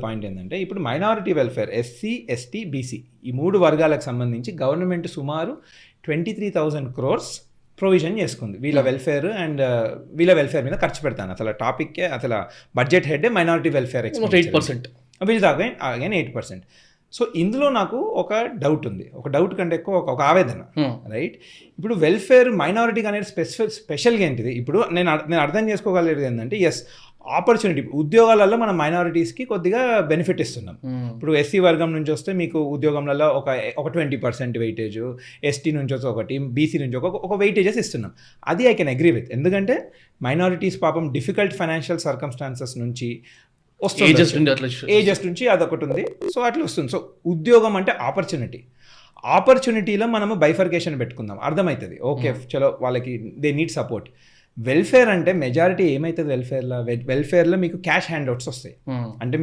Point ఏంటంటే ఇప్పుడు minority welfare SC, ST, BC ఈ 3 వర్గాలకు సంబంధించి గవర్నమెంట్ సుమారు 23,000 crores ప్రొవిజన్ చేసుకుంది వీళ్ళ వెల్ఫేర్ అండ్ వీళ్ళ వెల్ఫేర్ మీద ఖర్చు పెడతాను. అసలు టాపిక్కే అసలు బడ్జెట్ హెడ్ మైనారిటీ వెల్ఫేర్ 8%, వీళ్ళు అగైన్ 8%. సో ఇందులో నాకు ఒక డౌట్ ఉంది, ఒక డౌట్ కంటే ఎక్కువ ఒక ఆవేదన, రైట్? ఇప్పుడు వెల్ఫేర్ మైనారిటీకి అనేది స్పెషల్గా ఏంటిది? ఇప్పుడు నేను అర్థం చేసుకోగలిగేది ఏంటంటే ఎస్ ఆపర్చునిటీ ఉద్యోగాలలో మనం మైనారిటీస్కి కొద్దిగా బెనిఫిట్ ఇస్తున్నాం. ఇప్పుడు ఎస్సీ వర్గం నుంచి వస్తే మీకు ఉద్యోగంలో ఒక 20% వెయిటేజ్, ఎస్టీ నుంచి వచ్చి ఒకటి, బీసీ నుంచి ఒక వెయిటేజెస్ ఇస్తున్నాం. అది ఐ కెన్ అగ్రీ విత్. ఎందుకంటే మైనారిటీస్ పాపం డిఫికల్ట్ ఫైనాన్షియల్ సర్కమ్స్టాన్సెస్ నుంచి ఏజెస్ నుంచి అదొకటి ఉంది. సో అట్లా వస్తుంది. సో ఉద్యోగం అంటే ఆపర్చునిటీలో మనము బైఫర్కేషన్ పెట్టుకుందాం, అర్థమవుతుంది. ఓకే చలో వాళ్ళకి దే నీడ్ సపోర్ట్. వెల్ఫేర్ అంటే మెజారిటీ ఏమవుతుంది వెల్ఫేర్లో మీకు క్యాష్ హ్యాండ్ అవుట్స్ వస్తాయి. అంటే మీకు